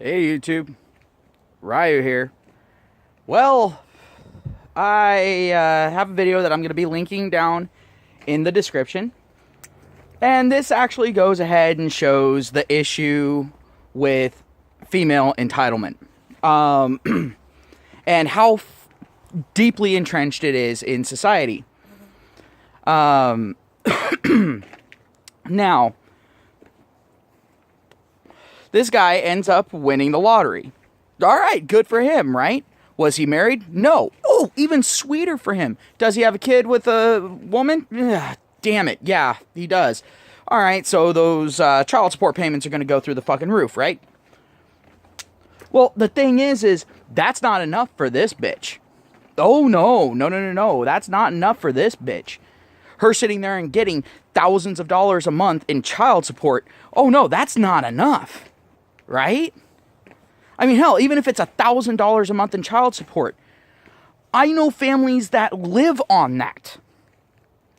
Hey YouTube, Ryu here. Well, I have a video that I'm going to be linking down in the description. And this actually goes ahead and shows the issue with female entitlement. And how deeply entrenched it is in society. Now, this guy ends up winning the lottery. All right, good for him, right? Was he married? No. Oh, even sweeter for him. Does he have a kid with a woman? Ugh, damn it. Yeah, he does. All right, so those child support payments are going to go through the fucking roof, right? Well, the thing is that's not enough for this bitch. Oh, no. That's not enough for this bitch. Her sitting there and getting thousands of dollars a month in child support. Oh, no, that's not enough. Right? I mean, hell, even if it's $1,000 a month in child support, I know families that live on that.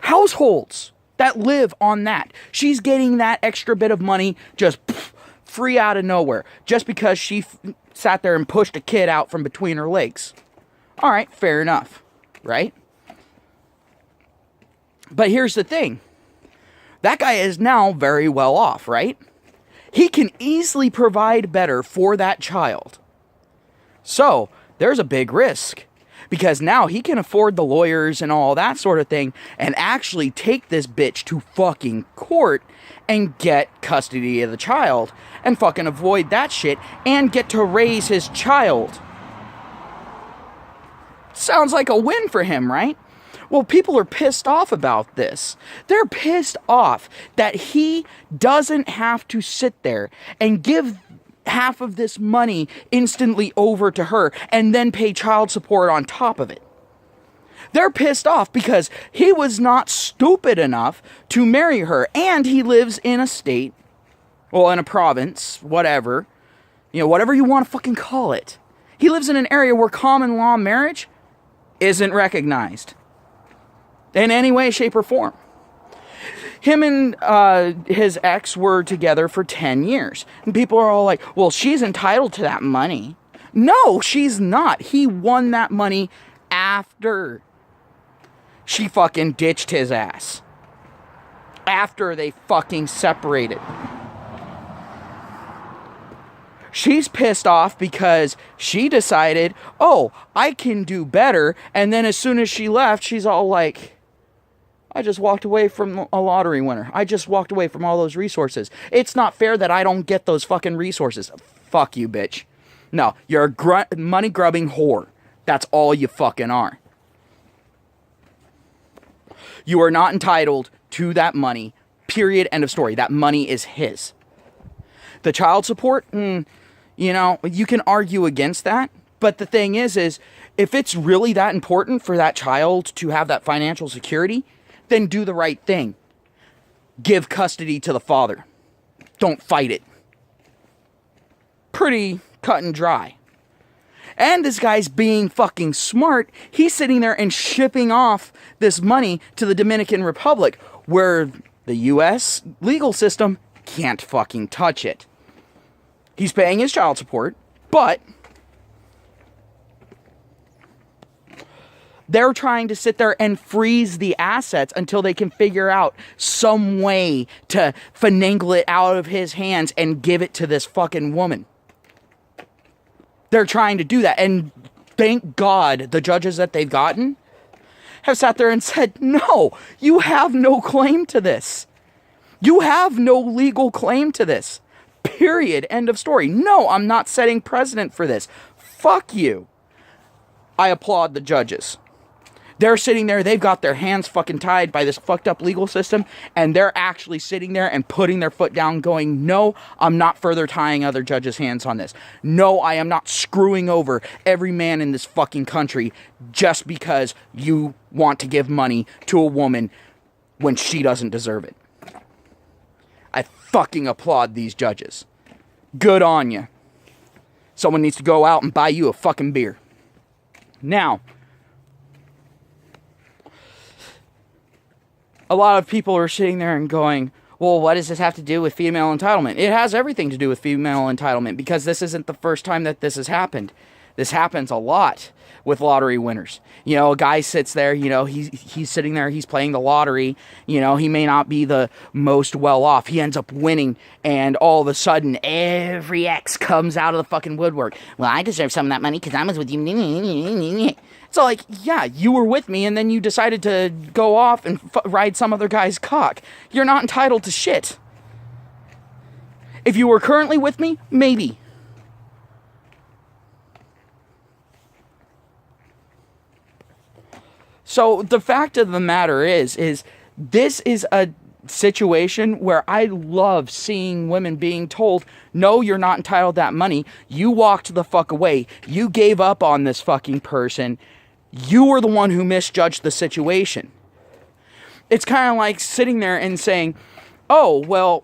Households that live on that. She's getting that extra bit of money just free out of nowhere, just because she sat there and pushed a kid out from between her legs. All right, fair enough, right? But here's the thing. That guy is now very well off, right? He can easily provide better for that child. So, there's a big risk. Because now he can afford the lawyers and all that sort of thing and actually take this bitch to fucking court and get custody of the child and fucking avoid that shit and get to raise his child. Sounds like a win for him, right? Well, people are pissed off about this. They're pissed off that he doesn't have to sit there and give half of this money instantly over to her and then pay child support on top of it. They're pissed off because he was not stupid enough to marry her, and he lives in a state, well, in a province, whatever, whatever you want to fucking call it. He lives in an area where common law marriage isn't recognized in any way, shape, or form. Him and his ex were together for 10 years. And people are all like, well, she's entitled to that money. No, she's not. He won that money after she fucking ditched his ass. After they fucking separated. She's pissed off because she decided, oh, I can do better. And then as soon as she left, she's all like, I just walked away from a lottery winner. I just walked away from all those resources. It's not fair that I don't get those fucking resources. Fuck you, bitch. No, you're a money-grubbing whore. That's all you fucking are. You are not entitled to that money. Period. End of story. That money is his. The child support, you can argue against that. But the thing is if it's really that important for that child to have that financial security, then do the right thing. Give custody to the father. Don't fight it. Pretty cut and dry. And this guy's being fucking smart. He's sitting there and shipping off this money to the Dominican Republic, where the U.S. legal system can't fucking touch it. He's paying his child support, but they're trying to sit there and freeze the assets until they can figure out some way to finagle it out of his hands and give it to this fucking woman. They're trying to do that. And thank God the judges that they've gotten have sat there and said, no, you have no claim to this. You have no legal claim to this. Period. End of story. No, I'm not setting precedent for this. Fuck you. I applaud the judges. They're sitting there, they've got their hands fucking tied by this fucked up legal system, and they're actually sitting there and putting their foot down going, no, I'm not further tying other judges' hands on this. No, I am not screwing over every man in this fucking country just because you want to give money to a woman when she doesn't deserve it. I fucking applaud these judges. Good on you. Someone needs to go out and buy you a fucking beer. Now, a lot of people are sitting there and going, Well, what does this have to do with female entitlement? It has everything to do with female entitlement, because this isn't the first time that this has happened. This happens a lot with lottery winners. You know, a guy sits there, you know, he's sitting there, he's playing the lottery, you know, he may not be the most well off. He ends up winning, and all of a sudden, every ex comes out of the fucking woodwork. Well, I deserve some of that money because I was with you. So, like, yeah, you were with me, and then you decided to go off and ride some other guy's cock. You're not entitled to shit. If you were currently with me, maybe. So the fact of the matter is this is a situation where I love seeing women being told, no, you're not entitled to that money. You walked the fuck away. You gave up on this fucking person. You were the one who misjudged the situation. It's kind of like sitting there and saying, oh, well,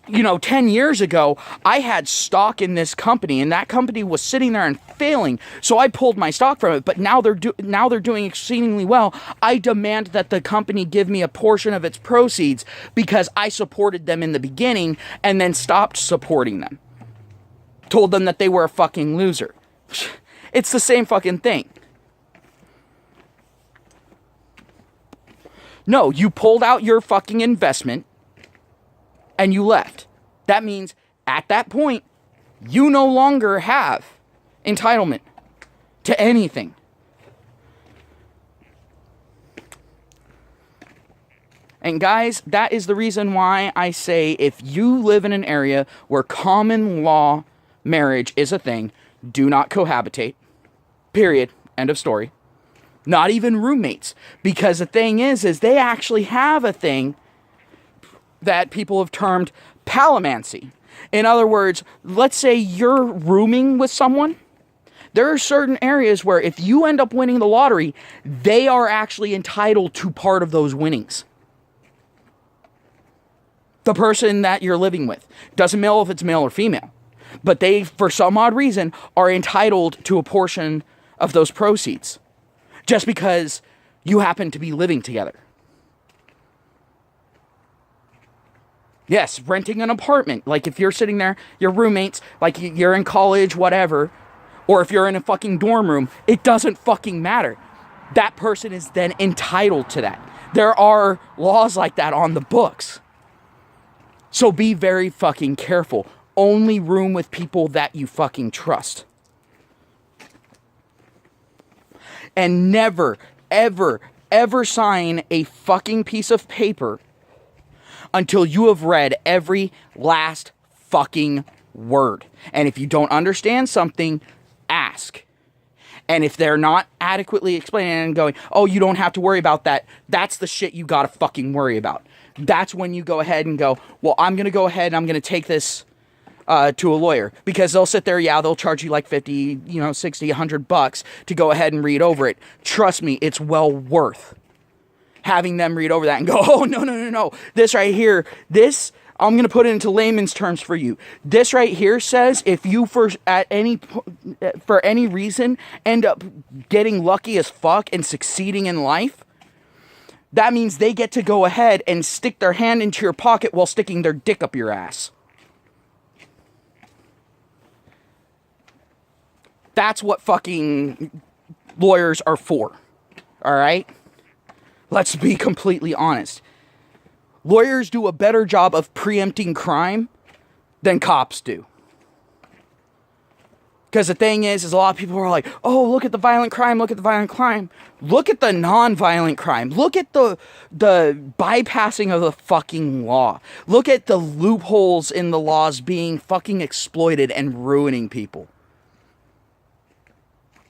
you know, 10 years ago, I had stock in this company, and that company was sitting there and failing, so I pulled my stock from it, but now they're doing exceedingly well. I demand that the company give me a portion of its proceeds because I supported them in the beginning and then stopped supporting them. Told them that they were a fucking loser. It's the same fucking thing. No, you pulled out your fucking investment and you left. That means at that point, you no longer have entitlement to anything. And guys, that is the reason why I say if you live in an area where common law marriage is a thing, do not cohabitate. Period. End of story. Not even roommates. Because the thing is they actually have a thing that people have termed palimancy. In other words, let's say you're rooming with someone. There are certain areas where if you end up winning the lottery, they are actually entitled to part of those winnings. The person that you're living with. Doesn't matter if it's male or female. But they, for some odd reason, are entitled to a portion of those proceeds. Just because you happen to be living together. Yes, renting an apartment. Like if you're sitting there, your roommates, like you're in college, whatever. Or if you're in a fucking dorm room, it doesn't fucking matter. That person is then entitled to that. There are laws like that on the books. So be very fucking careful. Only room with people that you fucking trust. And never, ever, ever sign a fucking piece of paper until you have read every last fucking word. And if you don't understand something, ask. And if they're not adequately explaining and going, oh, you don't have to worry about that, that's the shit you gotta fucking worry about. That's when you go ahead and go, well, I'm gonna go ahead and I'm gonna take this to a lawyer. Because they'll sit there, yeah, they'll charge you like 50, 60, $100 to go ahead and read over it. Trust me, it's well worth having them read over that and go, oh, no. This right here, I'm going to put it into layman's terms for you. This right here says if you for any reason end up getting lucky as fuck and succeeding in life, that means they get to go ahead and stick their hand into your pocket while sticking their dick up your ass. That's what fucking lawyers are for. All right? Let's be completely honest. Lawyers do a better job of preempting crime than cops do. Because the thing is a lot of people are like, oh, look at the violent crime, look at the violent crime. Look at the non-violent crime. Look at the bypassing of the fucking law. Look at the loopholes in the laws being fucking exploited and ruining people.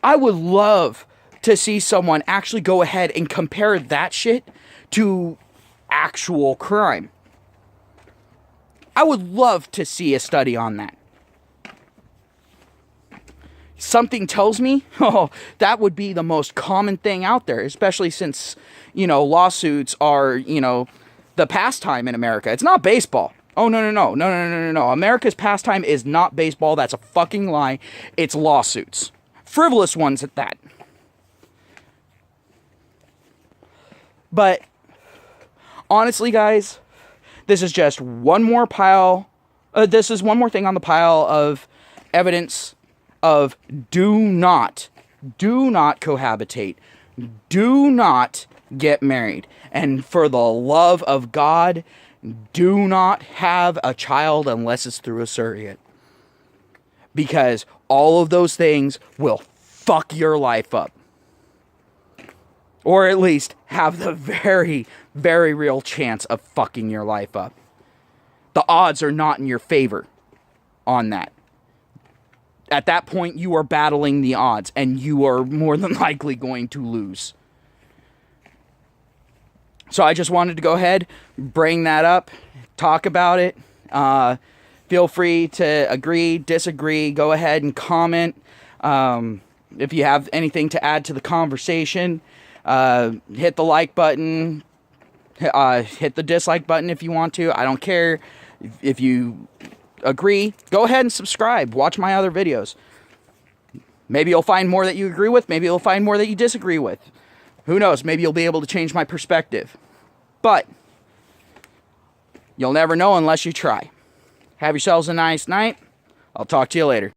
I would love to see someone actually go ahead and compare that shit to actual crime. I would love to see a study on that. Something tells me, that would be the most common thing out there, especially since, lawsuits are, the pastime in America. It's not baseball. Oh, no. America's pastime is not baseball. That's a fucking lie. It's lawsuits. Frivolous ones at that. But honestly, guys, This is just one more pile. This is one more thing on the pile of evidence of do not cohabitate. Do not get married. And for the love of God, do not have a child unless it's through a surrogate. Because all of those things will fuck your life up. Or at least have the very, very real chance of fucking your life up. The odds are not in your favor on that. At that point, you are battling the odds, and you are more than likely going to lose. So I just wanted to go ahead, bring that up, talk about it. Feel free to agree, disagree, go ahead and comment. If you have anything to add to the conversation, hit the like button, hit the dislike button if you want to. I don't care. If you agree, go ahead and subscribe. Watch my other videos. Maybe you'll find more that you agree with. Maybe you'll find more that you disagree with. Who knows? Maybe you'll be able to change my perspective. But you'll never know unless you try. Have yourselves a nice night. I'll talk to you later.